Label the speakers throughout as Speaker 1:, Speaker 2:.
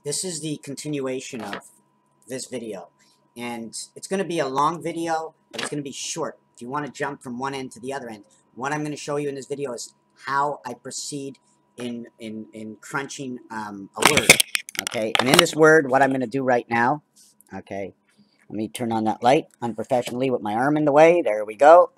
Speaker 1: This is the continuation of this video, and it's going to be a long video, but it's going to be short. If you want to jump from one end to the other end, what I'm going to show you in this video is how I proceed in crunching a word. Okay, and in this word, what I'm going to do right now, okay, let me turn on that light unprofessionally with my arm in the way. There we go.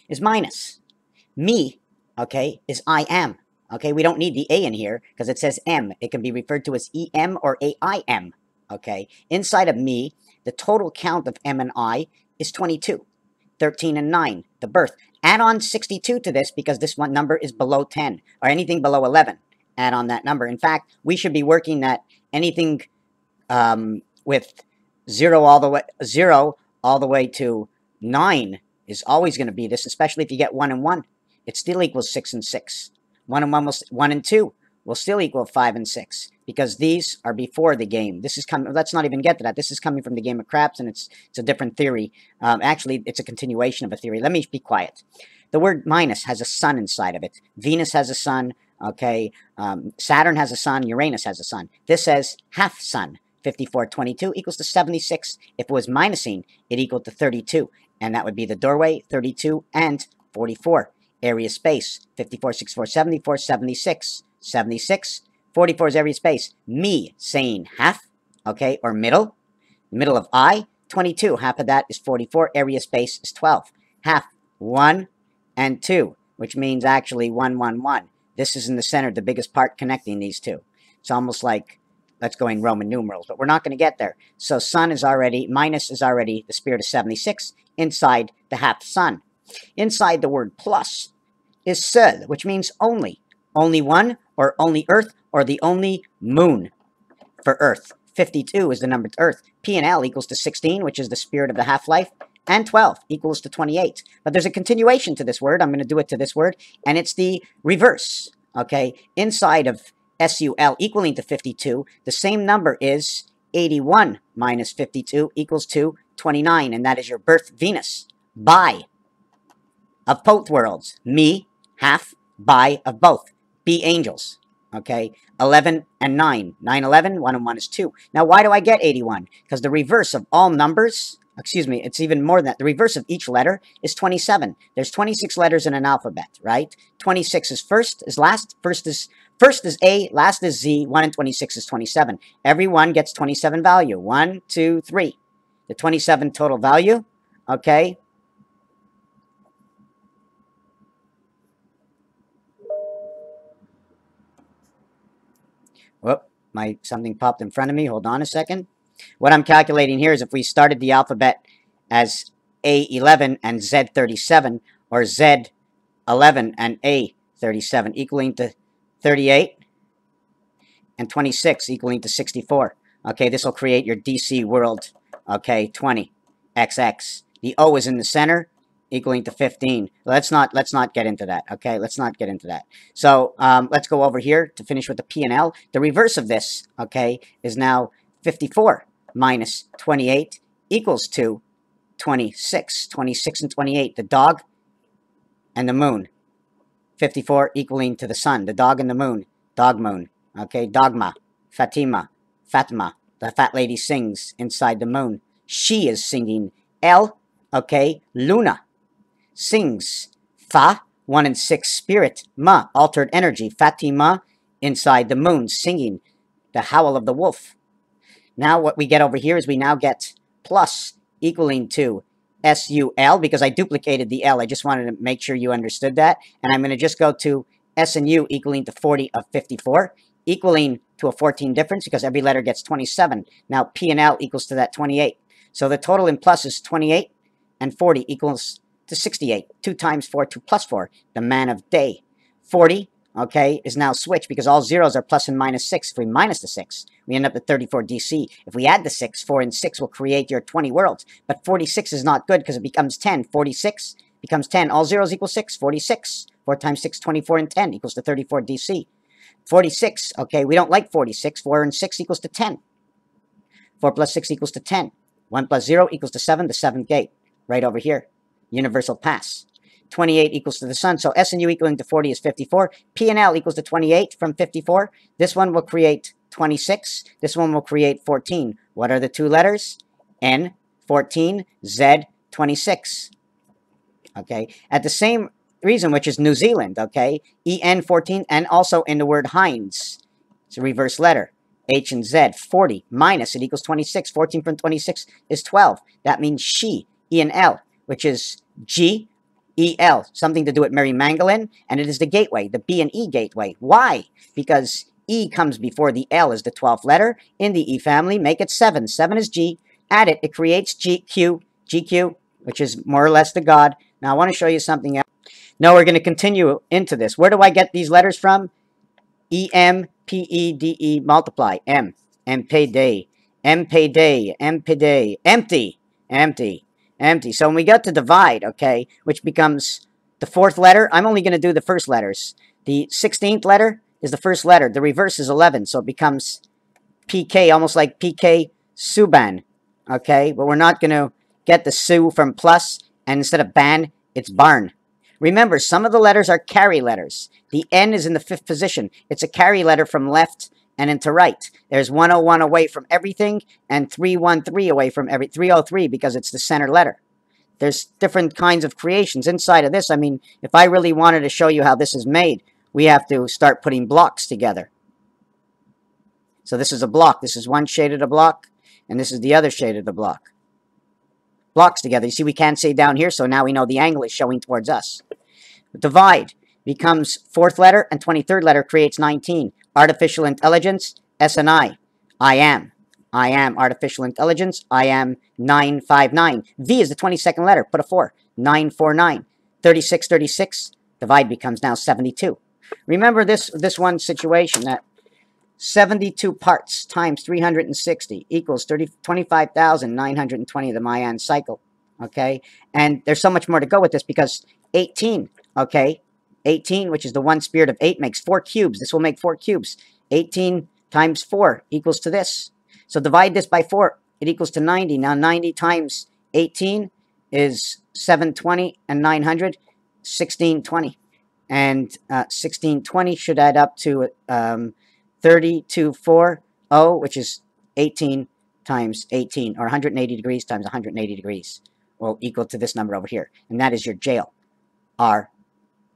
Speaker 1: Is minus. Me, okay, is I am. Okay, we don't need the A in here because it says M. It can be referred to as EM or AIM. Okay, inside of me, the total count of M and I is 22. 13 and 9, the birth. Add on 62 to this because this one number is below 10 or anything below 11. Add on that number. In fact, we should be working at anything with 0 all the way to 9 is always going to be this, especially if you get 1 and 1. It still equals 6 and 6. 1 and 1 1 and 2 will still equal 5 and 6 because these are before the game. This is coming. Let's not even get to that. This is coming from the game of craps, and it's a different theory. Actually, it's a continuation of a theory. Let me be quiet. The word minus has a sun inside of it. Venus has a sun. Okay, Saturn has a sun. Uranus has a sun. This says half sun. 54/22 equals to 76. If it was minusing, it equaled to 32, and that would be the doorway, 32 and 44. Area space, 54, 64, 74, 76, 76. 44 is area space. Me saying half, okay, or middle of I, 22. Half of that is 44. Area space is 12. Half, 1 and 2, which means actually 1, 1, 1. This is in the center, the biggest part connecting these two. It's almost like, let's go in Roman numerals, but we're not going to get there. So sun is already, minus is already the spirit of 76 inside the half sun. Inside the word plus is seul, which means only. Only one, or only earth, or the only moon for earth. 52 is the number to earth. P and L equals to 16, which is the spirit of the half-life, and 12 equals to 28. But there's a continuation to this word. I'm going to do it to this word, and it's the reverse. Okay, inside of SUL equaling to 52, the same number is 81 minus 52 equals to 29, and that is your birth Venus. Bi of both worlds. Me, half, bi of both. Be angels. Okay, 11 and 9. 9, 11, 1 and 1 is 2. Now, why do I get 81? Because the reverse of all numbers, excuse me, it's even more than that. The reverse of each letter is 27. There's 26 letters in an alphabet, right? 26 is first, is last. First is A, last is Z. 1 and 26 is 27. Every one gets 27 value. 1, 2, 3. The 27 total value, okay? Whoop, something popped in front of me. Hold on a second. What I'm calculating here is if we started the alphabet as A11 and Z37, or Z11 and A37, equaling to 38, and 26 equaling to 64. Okay, this will create your DC world, okay, 20, XX. The O is in the center, equaling to 15. Let's not get into that, okay? Let's not get into that. So let's go over here to finish with the P and L. The reverse of this, okay, is now 54 minus 28 equals to 26. 26 and 28, the dog and the moon. 54 equaling to the sun, the dog and the moon, dog moon, okay? Dogma, Fatima, the fat lady sings inside the moon. She is singing L, okay? Luna sings Fa, 1 and 6 spirit, Ma, altered energy, Fatima, inside the moon, singing the howl of the wolf. Now what we get over here is we now get plus equaling to SUL, because I duplicated the L. I just wanted to make sure you understood that. And I'm going to just go to S and U equaling to 40 of 54, equaling to a 14 difference because every letter gets 27. Now P and L equals to that 28. So the total in plus is 28, and 40 equals to 68. 2 times 4, 2 plus 4, the man of day. 40, okay, is now switched because all zeros are plus and minus 6. If we minus the 6, we end up at 34 DC. If we add the 6, 4 and 6 will create your 20 worlds. But 46 is not good because it becomes 10. 46 becomes 10. All zeros equal 6. 46. 4 times 6, 24, and 10 equals to 34 DC. 46, okay, we don't like 46. 4 and 6 equals to 10. 4 plus 6 equals to 10. 1 plus 0 equals to 7, the 7th gate. Right over here. Universal pass. 28 equals to the sun. So S and U equaling to 40 is 54. P and L equals to 28 from 54. This one will create 26. This one will create 14. What are the two letters? N, 14, Z, 26. Okay, at the same reason, which is New Zealand, okay, EN 14, and also in the word Heinz, it's a reverse letter, H and Z, 40 minus, it equals 26, 14 from 26 is 12, that means she, E and L, which is G, E, L, something to do with Mary Magdalene, and it is the gateway, the B and E gateway. Why? Because E comes before the L as the 12th letter, in the E family, make it 7, 7 is G, add it, it creates GQ, GQ, which is more or less the God. Now, I want to show you something else. Now, we're going to continue into this. Where do I get these letters from? E-M-P-E-D-E, multiply. M, M-P-D, M-P-D, M-P-D, empty, empty, empty. So when we get to divide, okay, which becomes the 4th letter, I'm only going to do the first letters. The 16th letter is the first letter. The reverse is 11, so it becomes PK, almost like PK Subban, okay? But we're not going to get the Su from plus, and instead of ban, it's barn. Remember, some of the letters are carry letters. The N is in the 5th position. It's a carry letter from left and into right. There's 101 away from everything and 313 away from 303 because it's the center letter. There's different kinds of creations inside of this. I mean, if I really wanted to show you how this is made, we have to start putting blocks together. So this is a block. This is one shade of the block, and this is the other shade of the block. Blocks together. You see, we can't say down here, so now we know the angle is showing towards us. Divide becomes 4th letter, and 23rd letter creates 19. Artificial intelligence, S and I. I am. I am artificial intelligence. I am 959. V is the 22nd letter. Put a 4. 949. 36, 36. Divide becomes now 72. Remember this one situation that 72 parts times 360 equals 25,920 of the Mayan cycle, okay? And there's so much more to go with this because 18, okay? 18, which is the one spirit of 8, makes 4 cubes. This will make 4 cubes. 18 times 4 equals to this. So divide this by 4. It equals to 90. Now 90 times 18 is 720 and 900, 1620. And 1620 should add up to 3240, which is 18 times 18, or 180 degrees times 180 degrees, will equal to this number over here. And that is your jail, R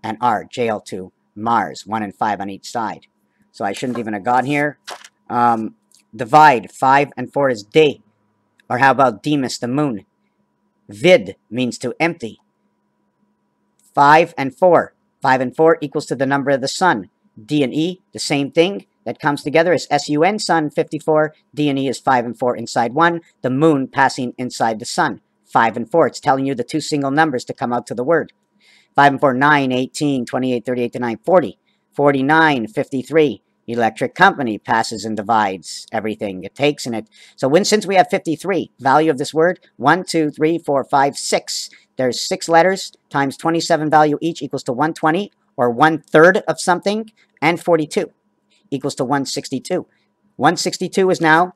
Speaker 1: and R, jail to Mars, 1 and 5 on each side. So I shouldn't even have gone here. Divide, 5 and 4 is day, or how about Demas, the moon? Vid means to empty. 5 and 4. 5 and 4 equals to the number of the sun. D and E, the same thing. That comes together is SUN, sun, 54. D and E is 5 and 4 inside 1. The moon passing inside the sun. 5 and 4. It's telling you the two single numbers to come out to the word. 5 and 4, 9, 18, 28, 38 to 9, 40. 49, 53. Electric company passes and divides everything it takes in it. So since we have 53, value of this word, 1, 2, 3, 4, 5, 6. There's 6 letters times 27 value each equals to 120, or 1/3 of something, and 42 equals to 162. 162 is now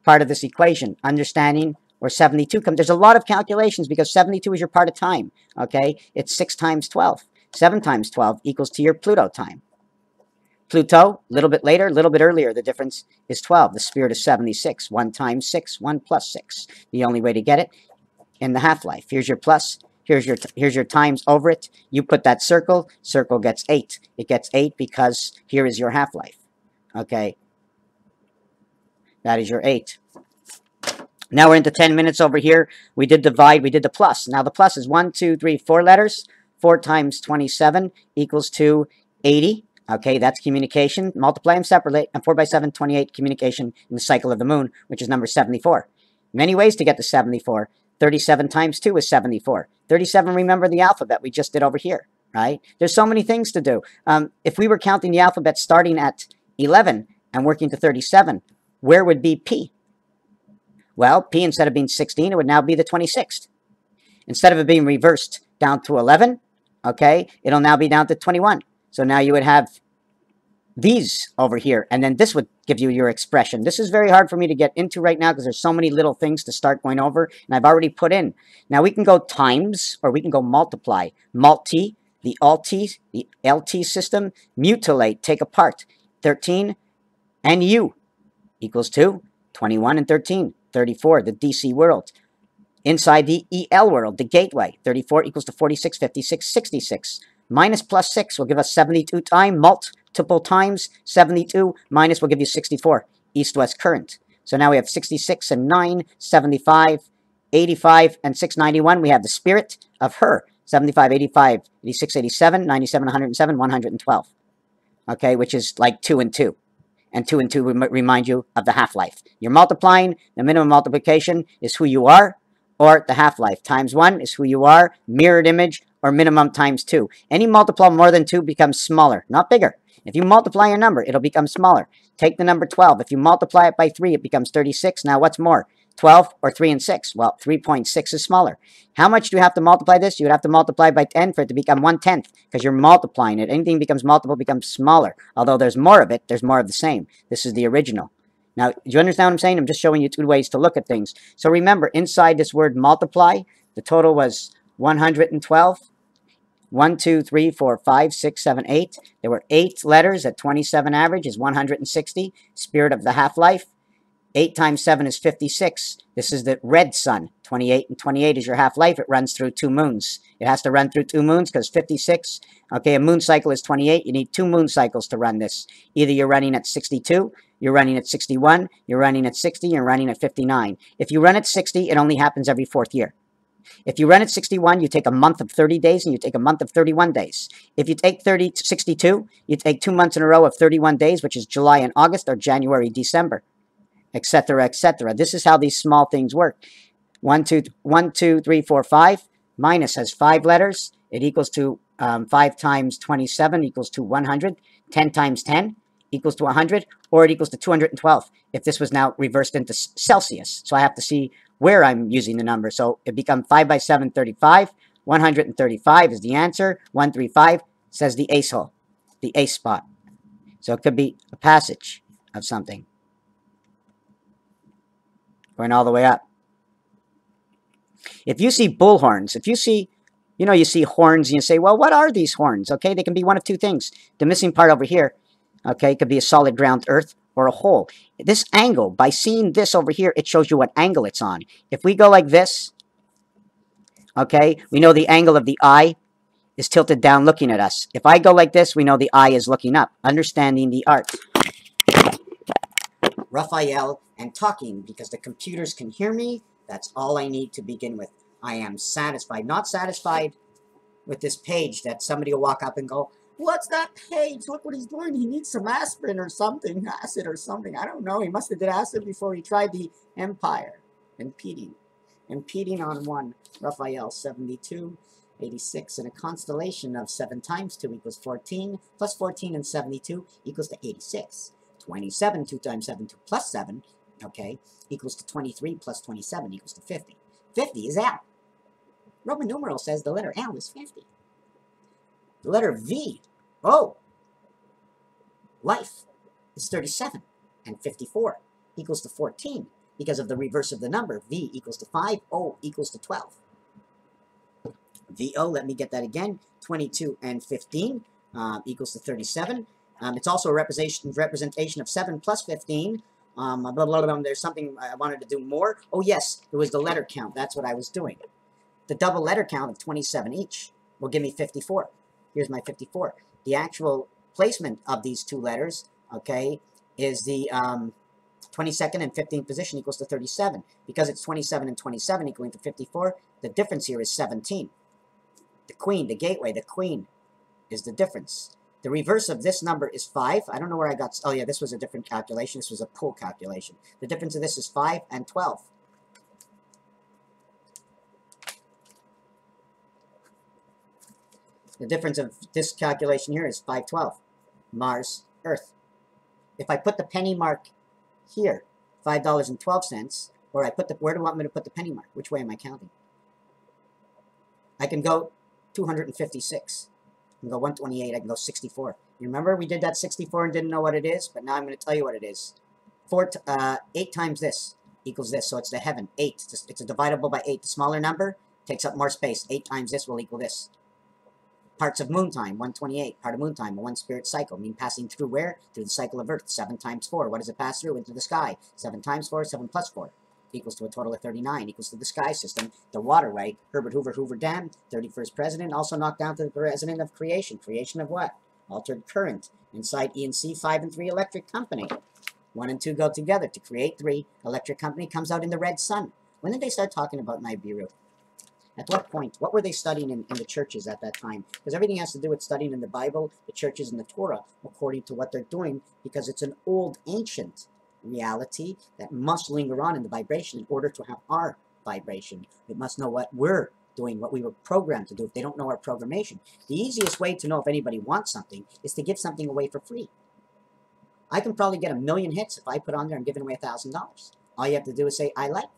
Speaker 1: part of this equation. Understanding where 72 comes. There's a lot of calculations because 72 is your part of time. Okay, it's 6 times 12. 7 times 12 equals to your Pluto time. Pluto, a little bit later, a little bit earlier, the difference is 12. The spirit is 76. 1 times 6, 1 plus 6. The only way to get it in the half-life. Here's your plus. Here's your times over it. You put that circle. Circle gets 8. It gets 8 because here is your half-life. Okay. That is your 8. Now we're into 10 minutes over here. We did divide. We did the plus. Now the plus is 1, 2, 3, 4 letters. 4 times 27 equals to 80. Okay, that's communication. Multiply them separately. And 4 by 7, 28, communication in the cycle of the moon, which is number 74. Many ways to get to 74. 37 times 2 is 74. 37, remember the alphabet we just did over here, right? There's so many things to do. If we were counting the alphabet starting at 11 and working to 37, where would be P? Well, P, instead of being 16, it would now be the 26th. Instead of it being reversed down to 11, okay, it'll now be down to 21. So now you would have these over here, and then this would give you your expression. This is very hard for me to get into right now because there's so many little things to start going over, and I've already put in. Now we can go times, or we can go multiply. Multi, the LT system, mutilate, take apart. 13 And U equals to 21 and 13, 34, the DC world. Inside the EL world, the gateway, 34 equals to 46, 56, 66. Minus plus 6 will give us 72 times, multiple times 72, minus will give you 64, east-west current. So now we have 66 and 9, 75, 85, and 691. We have the spirit of her, 75, 85, 86, 87, 97, 107, 112. Okay, which is like 2 and 2. And 2 and 2 remind you of the half-life. You're multiplying, the minimum multiplication is who you are, or the half-life. Times 1 is who you are, mirrored image, or minimum times 2. Any multiple more than 2 becomes smaller, not bigger. If you multiply a number, it'll become smaller. Take the number 12. If you multiply it by 3, it becomes 36. Now, what's more? 12 or 3 and 6? Well, 3.6 is smaller. How much do you have to multiply this? You would have to multiply by 10 for it to become 1/10, because you're multiplying it. Anything becomes multiple becomes smaller. Although there's more of it, there's more of the same. This is the original. Now, do you understand what I'm saying? I'm just showing you 2 ways to look at things. So remember, inside this word multiply, the total was 112. 1, 2, 3, 4, 5, 6, 7, 8. There were 8 letters at 27 average is 160. Spirit of the half-life. 8 times 7 is 56. This is the red sun. 28 and 28 is your half-life. It runs through 2 moons. It has to run through 2 moons because 56, okay, a moon cycle is 28. You need 2 moon cycles to run this. Either you're running at 62, you're running at 61, you're running at 60, you're running at 59. If you run at 60, it only happens every 4th year. If you run at 61, you take a month of 30 days and you take a month of 31 days. If you take 62, you take 2 months in a row of 31 days, which is July and August, or January, December, etc., etc. This is how these small things work. 1, 2, 3, 4, 5. Minus has 5 letters. It equals to 5 times 27 equals to 100. 10 times 10 equals to 100, or it equals to 212 if this was now reversed into Celsius. So I have to see where I'm using the number. So it becomes 5 by 7, 35. 135 is the answer. 135 says the ace hole, the ace spot. So it could be a passage of something going all the way up. If you see bullhorns, if you see, you see horns and you say, well, what are these horns? Okay, they can be one of 2 things. The missing part over here, okay, could be a solid ground earth or a hole. This angle, by seeing this over here, it shows you what angle it's on. If we go like this, okay, we know the angle of the eye is tilted down looking at us. If I go like this, we know the eye is looking up. Understanding the art. Raphael and talking, because the computers can hear me. That's all I need to begin with. I am satisfied. Not satisfied with this page that somebody will walk up and go, what's that page? Look what he's doing. He needs some aspirin or something, acid or something. I don't know. He must have did acid before he tried the Empire. Impeding on 1. Raphael, 72, 86, and a constellation of 7 times 2 equals 14, plus 14 and 72 equals to 86. 27, 2 times 7, 2 plus 7, okay, equals to 23, plus 27 equals to 50. 50 is L. Roman numeral says the letter L is 50. The letter V, life, is 37, and 54 equals to 14 because of the reverse of the number. V equals to 5, O equals to 12. VO, let me get that again, 22 and 15 equals to 37. It's also a representation of 7 plus 15. There's something I wanted to do more. Oh, yes, it was the letter count. That's what I was doing. The double letter count of 27 each will give me 54. Here's my 54. The actual placement of these 2 letters, okay, is the 22nd and 15th position equals to 37. Because it's 27 and 27 equaling to 54, the difference here is 17. The queen, the gateway, the queen is the difference. The reverse of this number is 5. I don't know where I got... Oh, yeah, this was a different calculation. This was a pull calculation. The difference of this is 5 and 12. The difference of this calculation here is 512. Mars, Earth. If I put the penny mark here, $5.12, or I put the... Where do you want me to put the penny mark? Which way am I counting? I can go 256. I can go 128, I can go 64. You remember we did that 64 and didn't know what it is? But now I'm going to tell you what it is. 8 times this equals this, so it's the heaven. 8, it's a dividable by 8. The smaller number takes up more space. 8 times this will equal this. Parts of moon time, 128. Part of moon time, a one spirit cycle. Mean passing through where? Through the cycle of Earth. 7 times 4. What does it pass through? Into the sky. 7 times 4, 7 plus 4. Equals to a total of 39. Equals to the sky system. The waterway, Herbert Hoover Dam, 31st president. Also knocked down to the president of creation. Creation of what? Altered current. Inside ENC 5 and 3 electric company. 1 and 2 go together to create 3. Electric company comes out in the red sun. When did they start talking about Nibiru? At what point? What were they studying in the churches at that time? Because everything has to do with studying in the Bible, the churches, and the Torah, according to what they're doing, because it's an old, ancient reality that must linger on in the vibration in order to have our vibration. It must know what we're doing, what we were programmed to do. If they don't know our programmation, the easiest way to know if anybody wants something is to give something away for free. I can probably get 1,000,000 hits if I put on there I'm giving away $1,000. All you have to do is say, I like.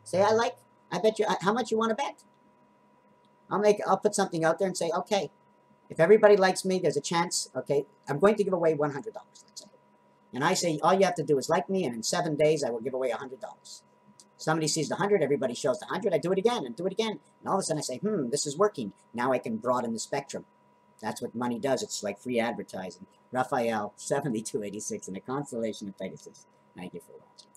Speaker 1: Say, I like. I bet you, how much you want to bet? I'll put something out there and say, okay, if everybody likes me, there's a chance, okay, I'm going to give away $100, let's say. And I say, all you have to do is like me, and in 7 days, I will give away $100. Somebody sees the 100, everybody shows the 100, I do it again, and do it again. And all of a sudden I say, this is working. Now I can broaden the spectrum. That's what money does. It's like free advertising. Raphael, 7286, in the constellation of Pegasus. Thank you for watching.